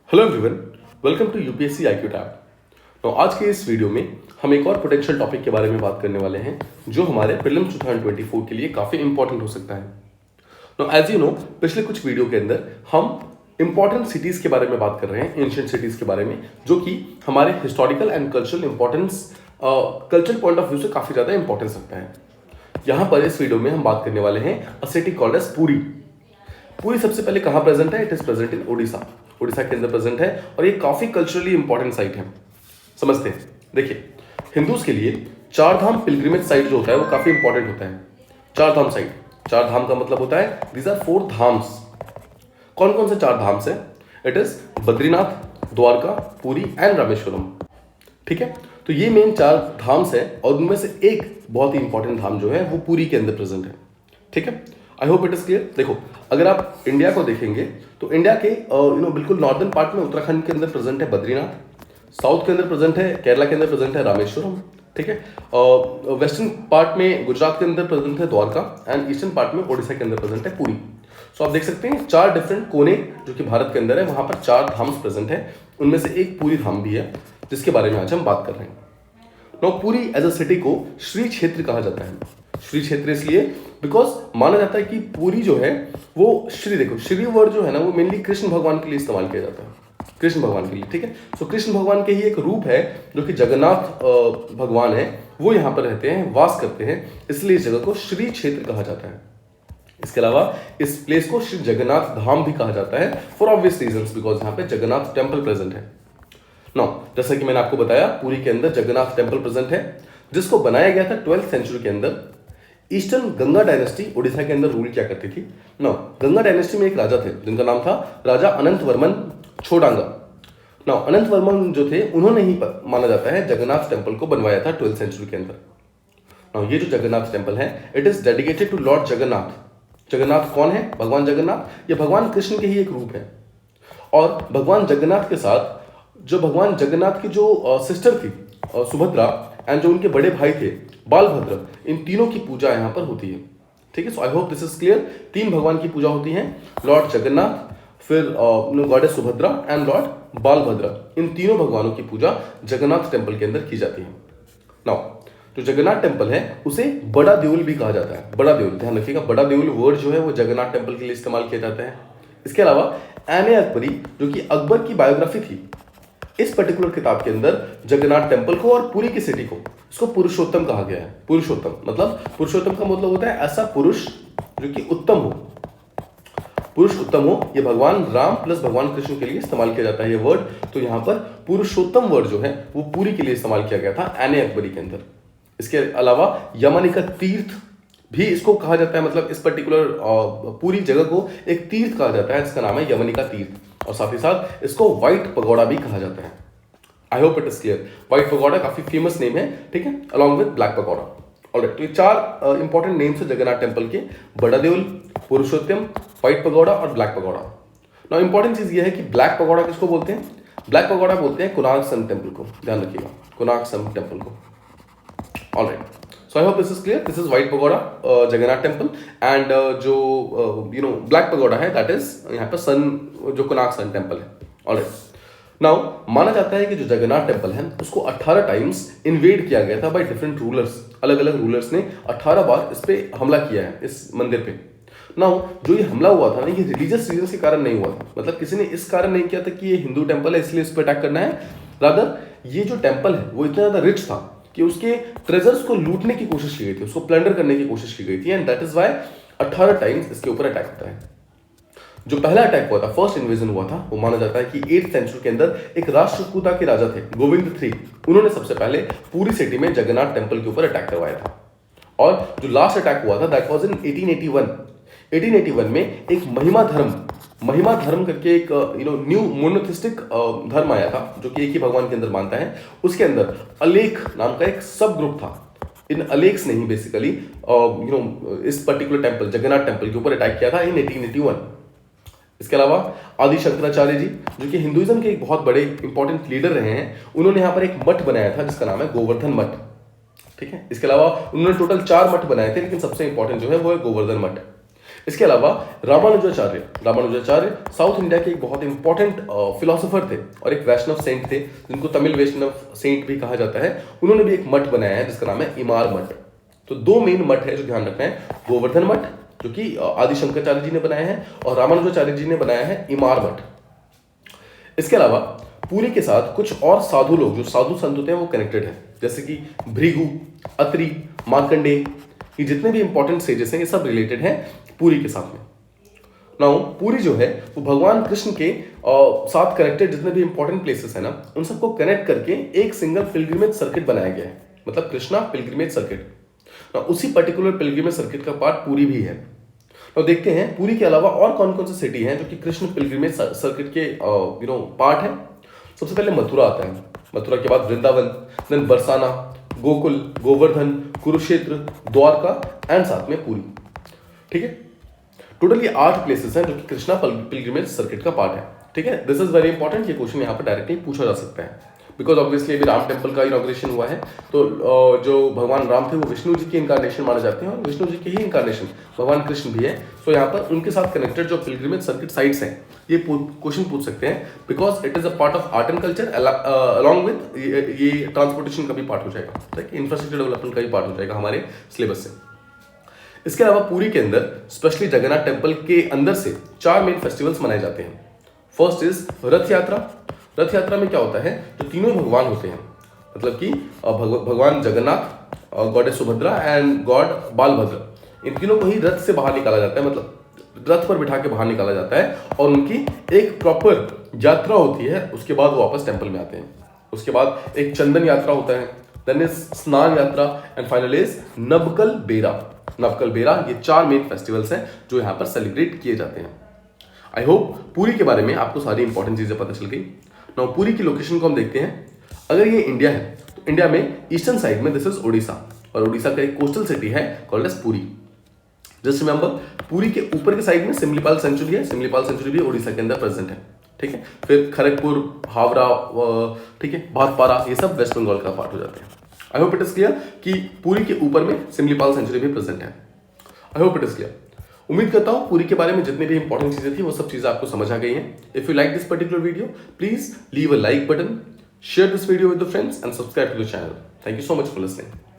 Hello everyone, welcome to UPSC IQ tab. तो आज के इस वीडियो में हम एक और पोटेंशियल टॉपिक के बारे में बात करने वाले हैं जो हमारे प्रीलिम्स 2024 के लिए काफ़ी इंपॉर्टेंट हो सकता है। तो एज यू नो, पिछले कुछ वीडियो के अंदर हम इंपॉर्टेंट सिटीज़ के बारे में बात कर रहे हैं, एंशिएंट सिटीज़ के बारे में, जो कि हमारे historical and cultural importance cultural point of view से काफ़ी ज़्यादा इंपॉर्टेंस रखता है। यहाँ पर इस वीडियो में हम बात करने वाले हैं a city called as Puri. Puri सबसे पहले कहाँ प्रेजेंट है? It is present in Odisha. Odisha के अंदर प्रेजेंट है और ये काफी कल्चरली इंपॉर्टेंट साइट है। समझते हैं। देखिए, हिंदूज के लिए चार धाम पिलग्रिमेज साइट जो होता है वो काफी इंपॉर्टेंट होता है। चार धाम साइट, चार धाम का मतलब होता है दीज आर 4 धाम्स। कौन कौन से चार धाम्स है? It is Badrinath, Dwarka, Puri and Rameswaram. ठीक है, तो ये मेन चार धाम्स है और उनमें से एक बहुत ही इंपॉर्टेंट धाम जो है वो पुरी के अंदर प्रेजेंट है। ठीक है, I hope it is clear. देखो, अगर आप इंडिया को देखेंगे तो इंडिया के बिल्कुल नॉर्दर्न पार्ट में उत्तराखंड के अंदर प्रेजेंट है बद्रीनाथ, साउथ के अंदर प्रेजेंट है केरला के अंदर प्रेजेंट है रामेश्वरम। ठीक है, वेस्टर्न पार्ट में गुजरात के अंदर प्रेजेंट है द्वारका एंड ईस्टर्न पार्ट में ओडिशा के अंदर प्रेजेंट है पुरी। सो आप देख सकते हैं चार डिफरेंट कोने जो कि भारत के अंदर है, वहां पर चार धाम्स प्रेजेंट है। उनमें से एक पुरी धाम भी है जिसके बारे में आज हम बात कर रहे हैं। No, Puri as a city को श्री क्षेत्र कहा जाता है। श्री क्षेत्र इसलिए बिकॉज माना जाता है कि पुरी जो है वो श्री, देखो श्री वर्ड जो है ना वो मेनली कृष्ण भगवान के लिए इस्तेमाल किया जाता है, कृष्ण भगवान के लिए। ठीक है, सो कृष्ण भगवान के ही एक रूप है जो कि जगन्नाथ भगवान है, वो यहाँ पर रहते हैं, वास करते हैं, इसलिए इस जगह को श्री क्षेत्र कहा जाता है। इसके अलावा इस प्लेस को श्री जगन्नाथ धाम भी कहा जाता है फॉर ऑब्वियस रीजंस, बिकॉज यहाँ पे जगन्नाथ टेम्पल प्रेजेंट है। नो, जैसा कि मैंने आपको बताया, पुरी के अंदर जगन्नाथ टेम्पल प्रेजेंट है जिसको बनाया गया था 12th सेंचुरी के अंदर। ईस्टर्न गंगा डायनेस्टी उड़ीसा के अंदर रूल किया करती थी। नो, गंगा डायनेस्टी में एक राजा थे जिनका नाम था राजा अनंत वर्मन छोडांगा। नो, अनंत वर्मन जो थे उन्होंने ही माना जाता है जगन्नाथ टेम्पल को बनवाया था 12th सेंचुरी के अंदर। नो, ये जो जगन्नाथ टेम्पल है it is dedicated to lord Jagannath. Jagannath कौन है? भगवान जगन्नाथ। ये भगवान कृष्ण के ही एक रूप है और भगवान जगन्नाथ के साथ जो भगवान जगन्नाथ की जो सिस्टर थी सुभद्रा एंड जो उनके बड़े भाई थे बालभद्र, इन तीनों की पूजा यहाँ पर होती है। ठीक है, so I hope this is clear. 3 भगवान की पूजा होती है, लॉर्ड जगन्नाथ, फिर goddess Subhadra and lord Balabhadra. इन तीनों भगवानों की पूजा जगन्नाथ टेम्पल के अंदर की जाती है। नाउ, जो जगन्नाथ टेम्पल है उसे बड़ा देउल भी कहा जाता है। बड़ा देउल, ध्यान रखिएगा, बड़ा देउल वर्ड जो है वो जगन्नाथ टेम्पल के लिए इस्तेमाल किया जाता है। इसके अलावा एन ए अकबरी, जो कि अकबर की बायोग्राफी थी, इस पर्टिकुलर किताब के अंदर जगन्नाथ टेम्पल को और पुरी की सिटी को इसको पुरुषोत्तम कहा गया है। पुरुषोत्तम मतलब, पुरुषोत्तम का मतलब होता है ऐसा पुरुष जो कि उत्तम हो, पुरुष उत्तम हो। ये भगवान राम प्लस भगवान कृष्ण के लिए इस्तेमाल किया जाता है ये वर्ड। तो यहाँ पर पुरुषोत्तम वर्ड जो है वो पुरी के लिए इस्तेमाल किया गया था एन ए अकबरी के अंदर। इसके अलावा यमनिका तीर्थ भी इसको कहा जाता है, मतलब इस पर्टिकुलर पूरी जगह को एक तीर्थ कहा जाता है जिसका नाम है यमनिका तीर्थ, और साथ ही साथ इसको व्हाइट पगोड़ा भी कहा जाता है। I hope it is clear. White pagoda काफी फेमस नेम है, ठीक है, along with black pagoda. Alright, तो ये 4 इंपॉर्टेंट नेम्स है जगन्नाथ टेम्पल के: बड़ा देउल, पुरुषोत्तम, व्हाइट पगोड़ा और ब्लैक पगोड़ा। नाउ इंपॉर्टेंट चीज ये है कि ब्लैक पगोड़ा किसको बोलते हैं? ब्लैक पगोड़ा बोलते हैं कोणार्क सन टेम्पल को। ध्यान रखिएगा, कोणार्क सन टेम्पल को। Alright, so I hope this is clear. This is white pagoda, Jagannath temple, and जो black pagoda है that is यहाँ पर सन, जो कोणार्क सन टेम्पल है। Alright. Now माना जाता है कि जो जगन्नाथ टेम्पल है उसको 18 टाइम्स इन्वेड किया गया था बाय डिफरेंट रूलर्स। अलग अलग रूलर्स ने 18 बार इस पे हमला किया है, इस मंदिर पे। नाउ जो ये हमला हुआ था ना, ये रिलीजियस रीजन के कारण नहीं हुआ था, मतलब किसी ने इस कारण नहीं किया था कि ये हिंदू टेम्पल है इसलिए इस पे अटैक करना है। रादर ये जो टेम्पल है वो इतना ज्यादा रिच था कि उसके ट्रेजर्स को लूटने की कोशिश की गई थी, उसको प्लंडर करने की कोशिश की गई थी, and that is why 18 times इसके ऊपर अटैक होता है। जो पहला अटैक हुआ था, फर्स्ट इन्वेजन हुआ था, वो माना जाता है कि 8th सेंचुरी के अंदर एक राष्ट्रकूटा के राजा थे गोविंद III, उन्होंने सबसे पहले पूरी सिटी में जगन्नाथ टेम्पल के ऊपर अटैक करवाया था। और जो लास्ट अटैक हुआ था दैट वाज इन 1881 में एक महिमा धर्म करके एक न्यू मोनोथिस्टिक धर्म आया था जो कि एक ही भगवान के अंदर मानता है। उसके अंदर अलेख नाम का एक सब ग्रुप था। इन अलेक्स ने ही बेसिकली इस पर्टिकुलर टेम्पल जगन्नाथ टेम्पल के ऊपर अटैक किया था इन 1881। इसके अलावा आदि शंकराचार्य जी, जो कि हिंदुइज्म के एक बहुत बड़े इंपॉर्टेंट लीडर रहे हैं, उन्होंने यहाँ पर एक मठ बनाया था जिसका नाम है गोवर्धन मठ। ठीक है, इसके अलावा उन्होंने टोटल 4 मठ बनाए थे, लेकिन सबसे इंपॉर्टेंट जो है वो है गोवर्धन मठ। इसके अलावा रामानुजाचार्य साउथ इंडिया के एक बहुत इंपॉर्टेंट फिलोसोफर थे और एक वैष्णव सेंट थे, जिनको तमिल वैष्णव सेंट भी कहा जाता है। उन्होंने भी एक मठ बनाया है जिसका नाम है इमार मठ। तो दो मेन मठ है जो ध्यान रखना है, गोवर्धन मठ जो कि आदि शंकराचार्य जी ने बनाया है और रामानुजाचार्य जी ने बनाया है इमार मठ। इसके अलावा पुरी के साथ कुछ और साधु लोग, जो साधु संत होते हैं, वो कनेक्टेड है, जैसे कि भृगु, अत्रि, मार्कंडेय, ये जितने भी इंपॉर्टेंट सेजेस हैं ये सब रिलेटेड हैं पुरी के साथ में। नाउ पुरी जो है वो भगवान कृष्ण के साथ कनेक्टेड जितने भी इंपॉर्टेंट प्लेसेस है ना, उन सबको कनेक्ट करके एक सिंगल पिलग्रिमेज सर्किट बनाया गया है, मतलब कृष्णा पिलग्रिमेज सर्किट। उसी पर्टिकुलर पिलग्रिमेज सर्किट का पार्ट पुरी भी है। तो देखते हैं पुरी के अलावा और कौन कौन से सिटी हैं जो कि कृष्ण पिलग्रिमेज सर्किट के पार्ट है। सबसे पहले मथुरा आता है, मथुरा के बाद वृंदावन, देन बरसाना, गोकुल, गोवर्धन, कुरुक्षेत्र, द्वारका एंड साथ में पुरी। ठीक है, टोटल ये 8 प्लेसेस हैं जो कि कृष्णा पिलग्रिमेज सर्किट का पार्ट है। ठीक है, दिस इज वेरी इंपॉर्टेंट, ये क्वेश्चन यहाँ पर डायरेक्टली पूछा जा सकता है बिकॉज ऑब्वियसली अभी राम टेम्पल का इनॉग्रेशन हुआ है। तो जो भगवान राम थे वो विष्णु जी के इनकारनेशन माने जाते हैं और विष्णु जी के ही इनकारनेशन भगवान कृष्ण भी है। तो यहाँ पर उनके साथ कनेक्टेड जो पिलग्रिमेज सर्किट साइट्स हैं ये क्वेश्चन पूछ सकते हैं because it is a part of art and culture along with ये ट्रांसपोर्टेशन का भी पार्ट हो जाएगा, ठीक, इंफ्रास्ट्रक्चर डेवलपमेंट का भी पार्ट हो जाएगा हमारे सिलेबस से। इसके अलावा पुरी के अंदर स्पेशली जगन्नाथ टेम्पल के अंदर से 4 मेन फेस्टिवल्स मनाए जाते हैं। फर्स्ट इज रथ यात्रा। रथ यात्रा में क्या होता है, जो तीनों भगवान होते हैं, मतलब कि भगवान Jagannath, goddess Subhadra and god Balabhadra, इन तीनों को ही रथ से बाहर निकाला जाता है, मतलब रथ पर बिठा के बाहर निकाला जाता है और उनकी एक प्रॉपर यात्रा होती है। उसके बाद वो वापस टेम्पल में आते हैं। उसके बाद एक चंदन यात्रा होता है, देन इज स्नान यात्रा एंड फाइनल इज नबकल बेरा। नबकल बेरा, ये 4 मेन फेस्टिवल्स हैं जो यहाँ पर सेलिब्रेट किए जाते हैं। आई होप पुरी के बारे में आपको सारी इंपॉर्टेंट चीजें पता चल गई। नाउ पुरी की लोकेशन को हम देखते हैं। अगर ये इंडिया है तो इंडिया में ईस्टर्न साइड में दिस इज ओडिशा और ओडिशा का एक कोस्टल सिटी है called as Puri. Just remember, Puri के ऊपर के साइड में सिमलीपाल सेंचुरी है, सिमलीपाल सेंचुरी भी ओडिशा के अंदर प्रेजेंट है। ठीक है, फिर खड़गपुर, हावड़ा, ठीक है, भातपारा, ये सब वेस्ट बंगाल का पार्ट हो जाते हैं। I hope it is clear कि पुरी के ऊपर में सिमलीपाल सेंचुरी भी प्रेजेंट है। I hope it is clear. उम्मीद करता हूं पुरी के बारे में जितनी भी इंपॉर्टेंट चीजें थी वो सब चीजें आपको समझ आ गई हैं। If you like this particular video, please leave a like button, share this video with the friends and subscribe to the channel. Thank you so much for listening.